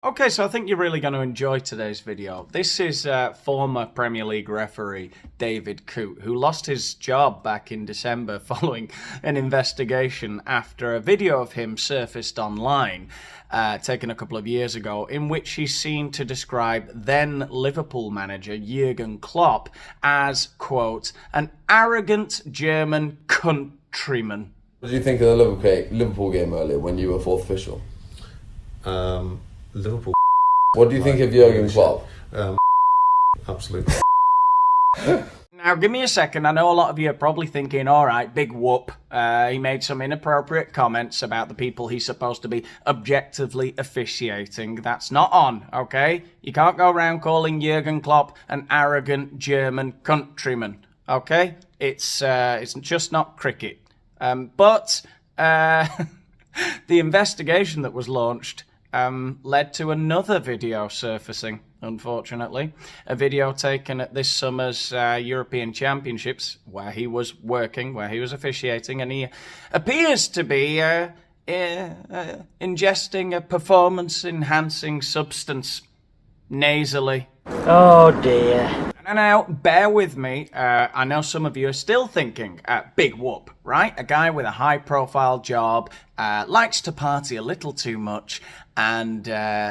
Okay, so I think you're really going to enjoy today's video. This is former Premier League referee David Coote, who lost his job back in December following an investigation after a video of him surfaced online, taken a couple of years ago, in which he's seen to describe then Liverpool manager Jurgen Klopp as, quote, an arrogant German countryman. What did you think of the Liverpool game earlier when you were fourth official? Liverpool. What do you think of Jurgen Klopp? Absolutely. Now, give me a second. I know a lot of you are probably thinking, all right, big whoop. He made some inappropriate comments about the people he's supposed to be objectively officiating. That's not on, okay? You can't go around calling Jurgen Klopp an arrogant German countryman, okay? It's just not cricket. But the investigation that was launched led to another video surfacing, unfortunately. A video taken at this summer's European Championships, where he was working, where he was officiating, and he appears to be ingesting a performance-enhancing substance nasally. Oh dear. Now, bear with me. I know some of you are still thinking, big whoop, right? A guy with a high-profile job, likes to party a little too much, and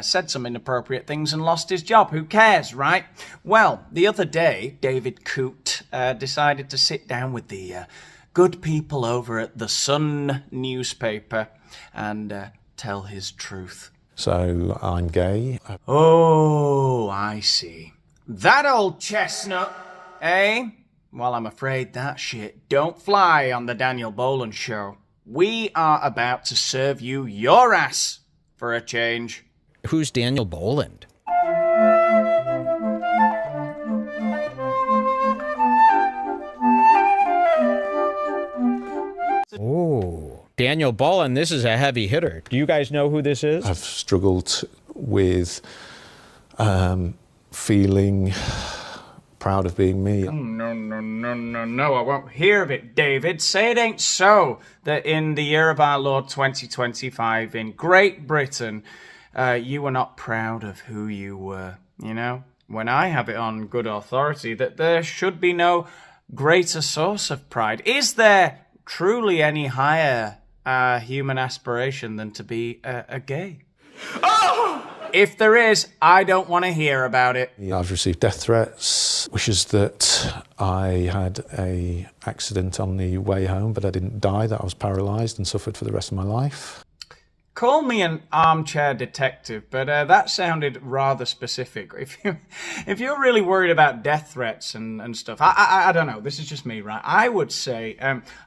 said some inappropriate things and lost his job. Who cares, right? Well, the other day, David Coote decided to sit down with the good people over at the Sun newspaper and tell his truth. So I'm gay. Oh, I see. That old chestnut, eh? Well, I'm afraid that shit don't fly on the Daniel Boland show. We are about to serve you your ass for a change. Who's Daniel Boland? Oh, Daniel Boland, this is a heavy hitter. Do you guys know who this is? I've struggled with feeling proud of being me. Oh, no, I won't hear of it, David. Say it ain't so that in the year of our Lord 2025 in Great Britain, you were not proud of who you were, you know? When I have it on good authority that there should be no greater source of pride. Is there truly any higher human aspiration than to be a gay? Oh! If there is, I don't want to hear about it. I've received death threats, wishes that I had an accident on the way home, but I didn't die, that I was paralysed and suffered for the rest of my life. Call me an armchair detective, but that sounded rather specific. If you're really worried about death threats and stuff, I don't know. This is just me, right? I would say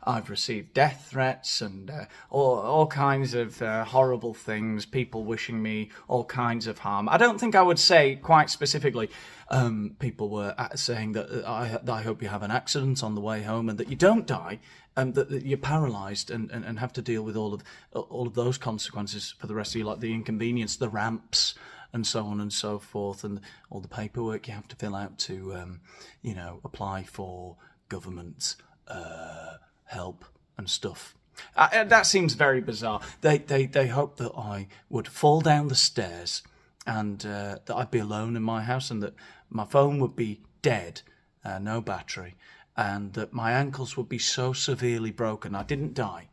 I've received death threats and all kinds of horrible things. People wishing me all kinds of harm. I don't think I would say quite specifically. People were saying that I hope you have an accident on the way home and that you don't die. That you're paralysed and have to deal with all of those consequences for the rest of your life, the inconvenience, the ramps, and so on and so forth, and all the paperwork you have to fill out to, apply for government help and stuff. That seems very bizarre. They hope that I would fall down the stairs and that I'd be alone in my house and that my phone would be dead, no battery. And that my ankles would be so severely broken, I didn't die,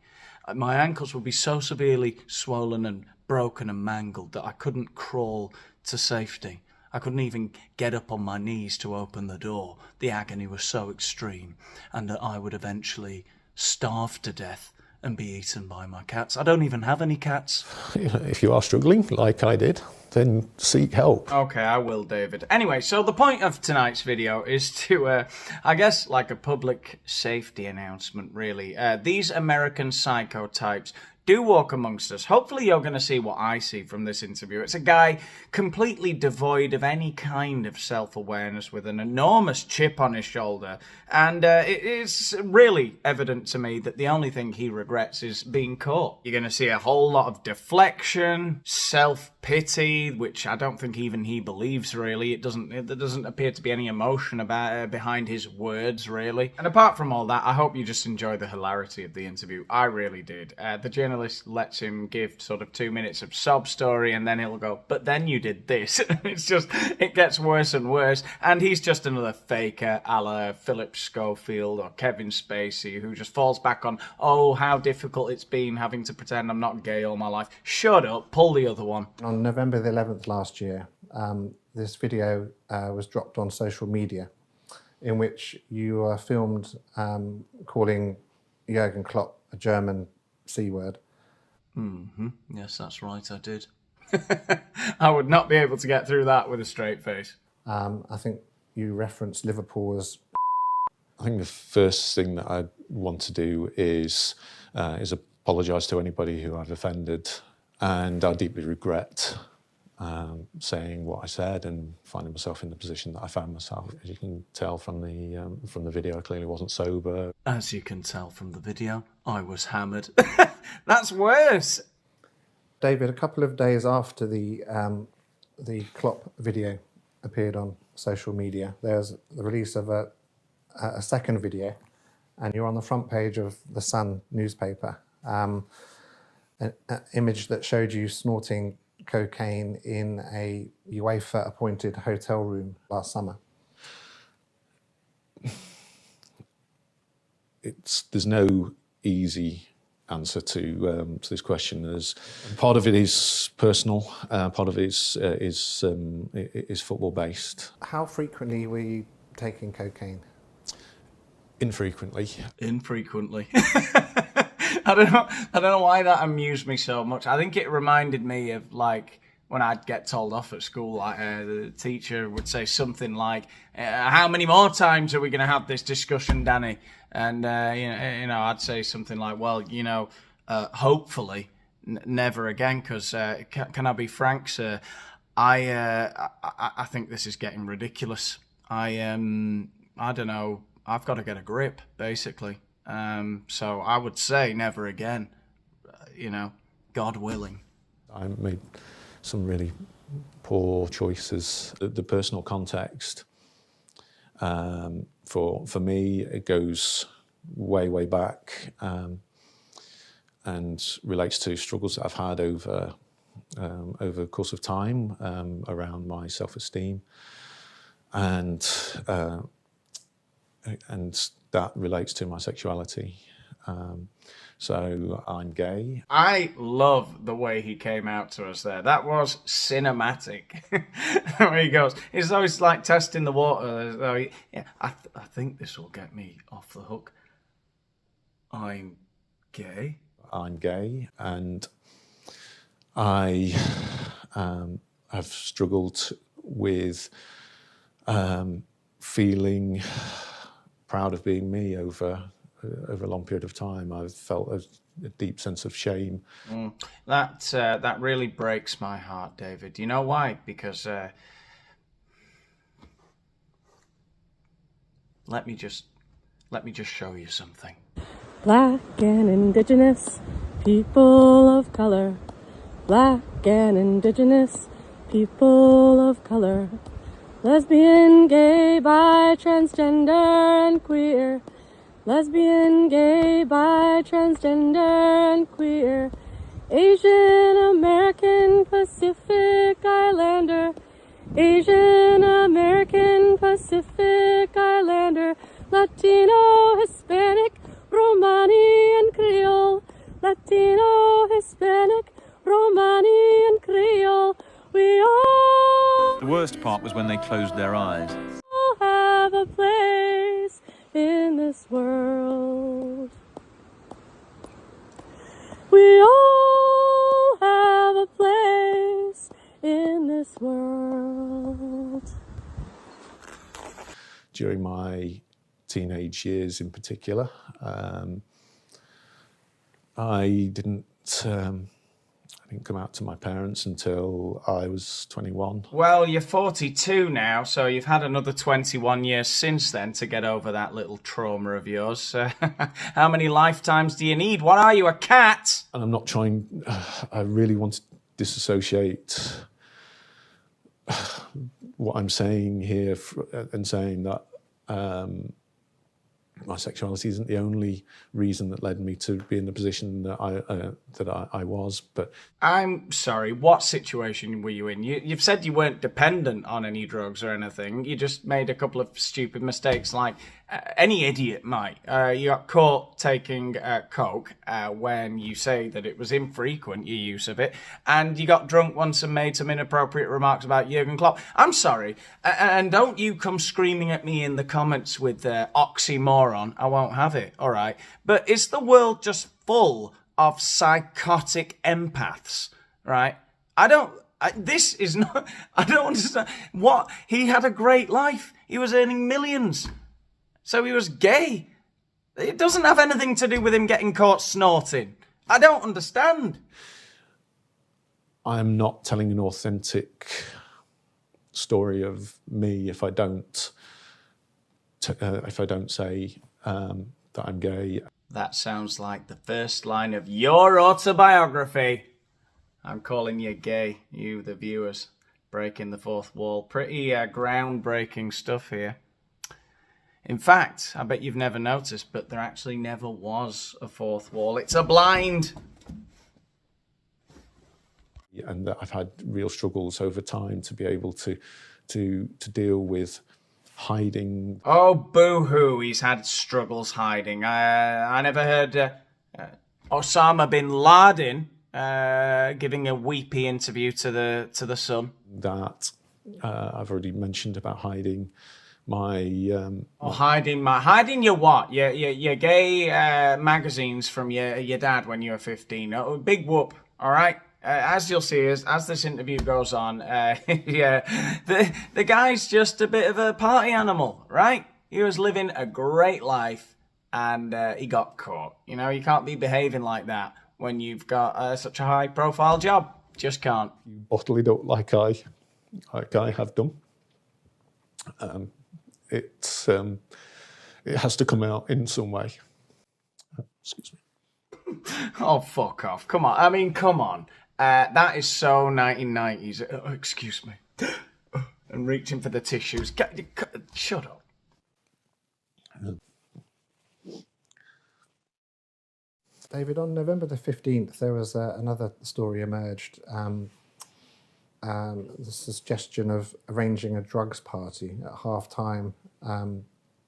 my ankles would be so severely swollen and broken and mangled that I couldn't crawl to safety. I couldn't even get up on my knees to open the door. The agony was so extreme, and that I would eventually starve to death and be eaten by my cats. I don't even have any cats. If you are struggling, like I did, then seek help. Okay, I will, David. Anyway, so the point of tonight's video is to, I guess, like a public safety announcement, really. These American psycho types do walk amongst us. Hopefully you're going to see what I see from this interview. It's a guy completely devoid of any kind of self-awareness with an enormous chip on his shoulder. And it is really evident to me that the only thing he regrets is being caught. You're going to see a whole lot of deflection, self-pity, pity, which I don't think even he believes really. There doesn't appear to be any emotion about behind his words really. And apart from all that, I hope you just enjoy the hilarity of the interview. I really did. The journalist lets him give sort of 2 minutes of sob story, and then he'll go, "But then you did this." It gets worse and worse. And he's just another faker, a la Philip Schofield or Kevin Spacey, who just falls back on, "Oh, how difficult it's been having to pretend I'm not gay all my life." Shut up, pull the other one. On November the 11th last year, this video was dropped on social media in which you are filmed calling Jurgen Klopp a German C word. Yes, that's right, I did. I would not be able to get through that with a straight face. I think you referenced Liverpool as... I think the first thing that I want to do is apologise to anybody who I've offended, and I deeply regret saying what I said and finding myself in the position that I found myself. As you can tell from the video, I clearly wasn't sober. As you can tell from the video, I was hammered. That's worse. David, a couple of days after the Klopp video appeared on social media, there's the release of a second video, and you're on the front page of the Sun newspaper. An image that showed you snorting cocaine in a UEFA-appointed hotel room last summer. There's no easy answer to this question. As part of it is personal, part of it is football based. How frequently were you taking cocaine? Infrequently. I don't know why that amused me so much. I think it reminded me of like when I'd get told off at school, like the teacher would say something like, "How many more times are we going to have this discussion, Danny?" And you know, I'd say something like, "Well, hopefully never again." Because can I be frank, sir? I think this is getting ridiculous. I don't know. I've got to get a grip, basically. So I would say never again, God willing. I made some really poor choices. The personal context, for me, it goes way back and relates to struggles that I've had over the course of time around my self-esteem, and that relates to my sexuality. So I'm gay. I love the way he came out to us there. That was cinematic. Where he goes, it's always like testing the water. I think this will get me off the hook. I'm gay. I'm gay, and I have struggled with feeling proud of being me over a long period of time. I've felt a deep sense of shame. That really breaks my heart, David. You know why? Because let me just show you something. Black and indigenous people of color. Black and indigenous people of color. Lesbian, gay, bi, transgender, and queer. Lesbian, gay, bi, transgender, and queer. Asian American Pacific Islander. Asian American Pacific Islander. Latino, Hispanic, Romani, and Creole. Latino, Hispanic, Romani, and Creole. We all... The worst part was when they closed their eyes. ...have a place in this world. We all have a place in this world. During my teenage years in particular, I didn't come out to my parents until I was 21. Well, you're 42 now, so you've had another 21 years since then to get over that little trauma of yours. How many lifetimes do you need? What are you, a cat? And I'm not trying, I really wanted disassociate what I'm saying here and saying that my sexuality isn't the only reason that led me to be in the position that I was. But I'm sorry, what situation were you in? You've said you weren't dependent on any drugs or anything. You just made a couple of stupid mistakes like any idiot might. You got caught taking coke when you say that it was infrequent, your use of it, and you got drunk once and made some inappropriate remarks about Jurgen Klopp. I'm sorry, and don't you come screaming at me in the comments with oxymoron. I won't have it, all right? But is the world just full of psychotic empaths, right? I don't understand. What? He had a great life. He was earning millions. So he was gay. It doesn't have anything to do with him getting caught snorting. I don't understand. I am not telling an authentic story of me if I don't say that I'm gay. That sounds like the first line of your autobiography. I'm calling you gay, you the viewers. Breaking the fourth wall. Pretty groundbreaking stuff here. In fact, I bet you've never noticed, but there actually never was a fourth wall. It's a blind. And that I've had real struggles over time to be able to deal with hiding. Oh, boo-hoo, he's had struggles hiding. I never heard Osama bin Laden giving a weepy interview to the Sun. That I've already mentioned about hiding my... hiding your what? Your gay magazines from your dad when you were 15. Oh, big whoop, all right? As you'll see, as this interview goes on, the guy's just a bit of a party animal, right? He was living a great life, and he got caught. You know, you can't be behaving like that when you've got such a high-profile job. Just can't. You bottle it up like I have done. It has to come out in some way. Excuse me. Oh, fuck off. Come on. I mean, come on. That is so 1990s. Oh, excuse me. And reaching for the tissues. Shut up. David, on November the 15th, there was another story emerged. The suggestion of arranging a drugs party at half-time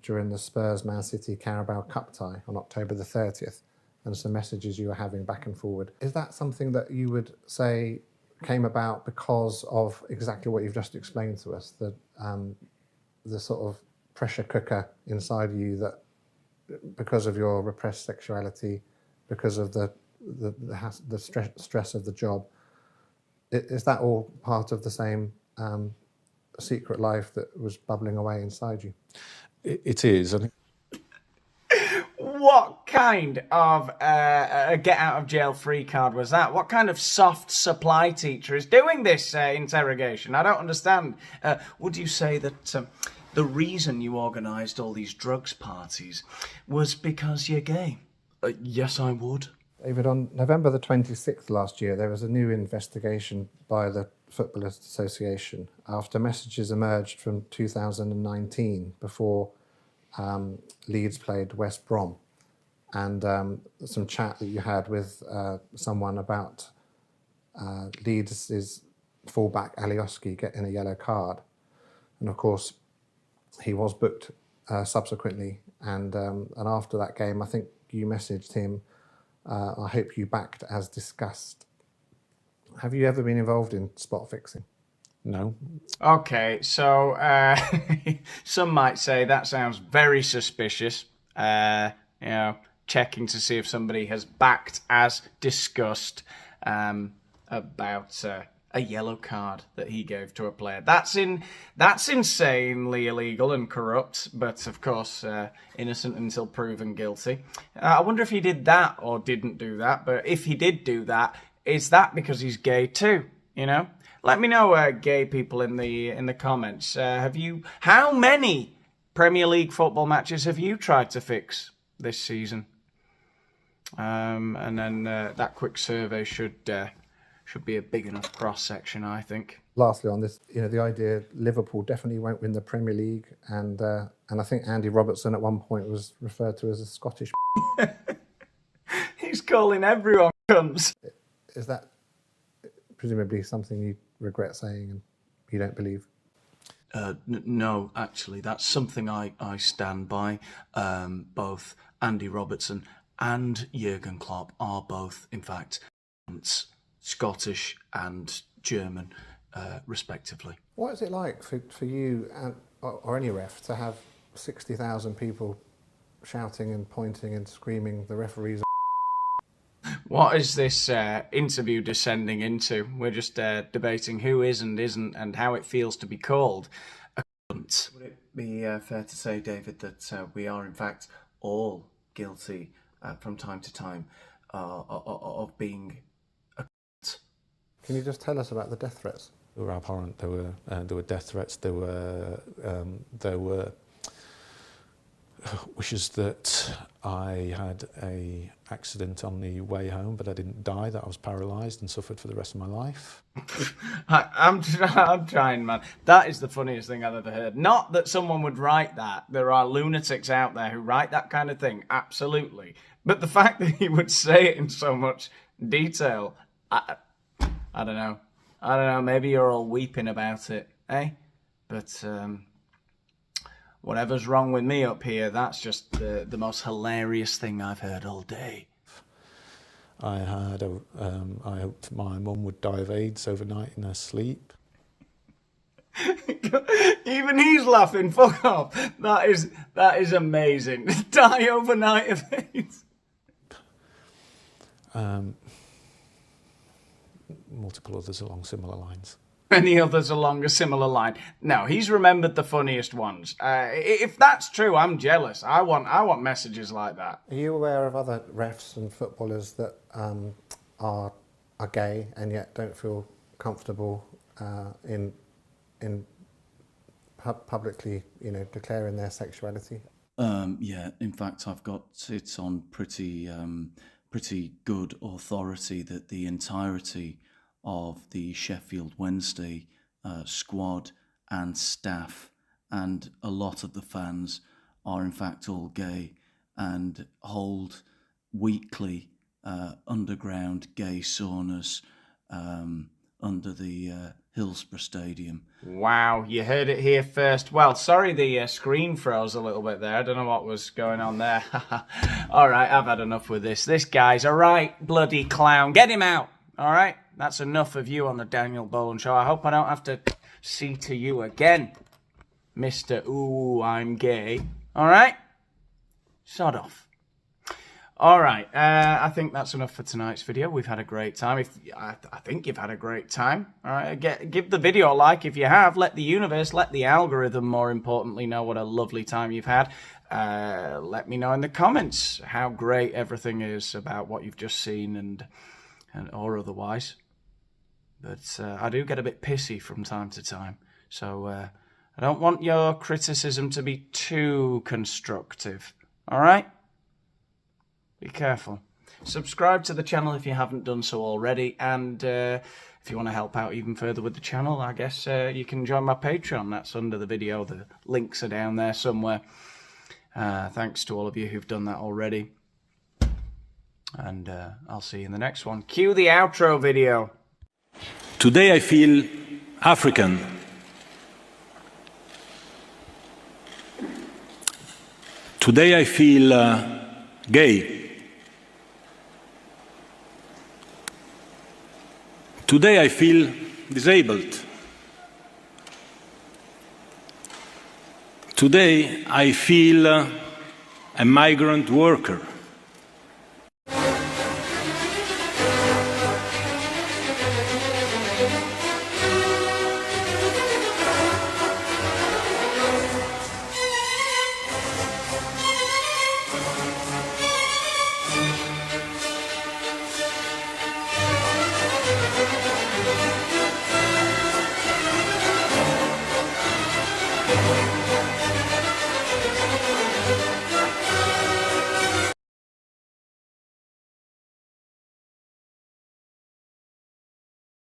during the Spurs-Man City Carabao Cup tie on October the 30th, and some messages you were having back and forward. Is that something that you would say came about because of exactly what you've just explained to us, the sort of pressure cooker inside you that, because of your repressed sexuality, because of the stress of the job, is that all part of the same secret life that was bubbling away inside you? It is. I think. What kind of a get-out-of-jail-free card was that? What kind of soft supply teacher is doing this interrogation? I don't understand. Would you say that the reason you organised all these drugs parties was because you're gay? Yes, I would. David, on November the 26th last year, there was a new investigation by the Footballers Association after messages emerged from 2019 before Leeds played West Brom, and some chat that you had with someone about Leeds' fullback Alioski getting a yellow card. And of course, he was booked subsequently, and after that game, I think you messaged him, I hope you backed as discussed. Have you ever been involved in spot fixing? No. Okay, so some might say that sounds very suspicious. Checking to see if somebody has backed as discussed about a yellow card that he gave to a player. That's insanely illegal and corrupt, but of course innocent until proven guilty. I wonder if he did that or didn't do that. But if he did do that, is that because he's gay too? You know, let me know, gay people in the comments. How many Premier League football matches have you tried to fix this season? And then that quick survey should should be a big enough cross section, I think. Lastly on this, the idea Liverpool definitely won't win the Premier League, and I think Andy Robertson at one point was referred to as a Scottish. He's calling everyone cunts. Is that presumably something you regret saying and you don't believe? No, actually, that's something I stand by. Both Andy Robertson and Jurgen Klopp are both, in fact, Scottish and German, respectively. What is it like for you or any ref to have 60,000 people shouting and pointing and screaming the referees? What is this interview descending into? We're just debating who is and isn't and how it feels to be called a cunt. Would it be fair to say, David, that we are in fact all guilty from time to time of being a cunt? Can you just tell us about the death threats? They were abhorrent. There were death threats. There were wishes that I had a accident on the way home, but I didn't die, that I was paralysed and suffered for the rest of my life. I'm trying, man. That is the funniest thing I've ever heard. Not that someone would write that. There are lunatics out there who write that kind of thing, absolutely. But the fact that he would say it in so much detail, I don't know. I don't know, maybe you're all weeping about it, eh? But whatever's wrong with me up here, that's just the most hilarious thing I've heard all day. I hoped my mum would die of AIDS overnight in her sleep. Even he's laughing, fuck off. That is amazing. Die overnight of AIDS. Multiple others along similar lines. Any others along a similar line? No, he's remembered the funniest ones. If that's true, I'm jealous. I want messages like that. Are you aware of other refs and footballers that are gay and yet don't feel comfortable in publicly, declaring their sexuality? Yeah, in fact, I've got it on pretty good authority that the entirety of the Sheffield Wednesday squad and staff and a lot of the fans are in fact all gay and hold weekly underground gay saunas under the Hillsborough Stadium. Wow, you heard it here first. Well, sorry the screen froze a little bit there. I don't know what was going on there. All right, I've had enough with this. This guy's a right bloody clown. Get him out, all right? That's enough of you on the Daniel Boland Show. I hope I don't have to see to you again, Mr. Ooh, I'm gay. All right? Sod off. All right, I think that's enough for tonight's video. We've had a great time. I think you've had a great time. All right, give the video a like if you have. Let the universe, let the algorithm, more importantly, know what a lovely time you've had. Let me know in the comments how great everything is about what you've just seen and or otherwise. But I do get a bit pissy from time to time, so I don't want your criticism to be too constructive. All right? Be careful. Subscribe to the channel if you haven't done so already, and if you want to help out even further with the channel, I guess you can join my Patreon. That's under the video. The links are down there somewhere. Thanks to all of you who've done that already. And I'll see you in the next one. Cue the outro video. Today I feel African. Today I feel gay. Today I feel disabled. Today I feel a migrant worker.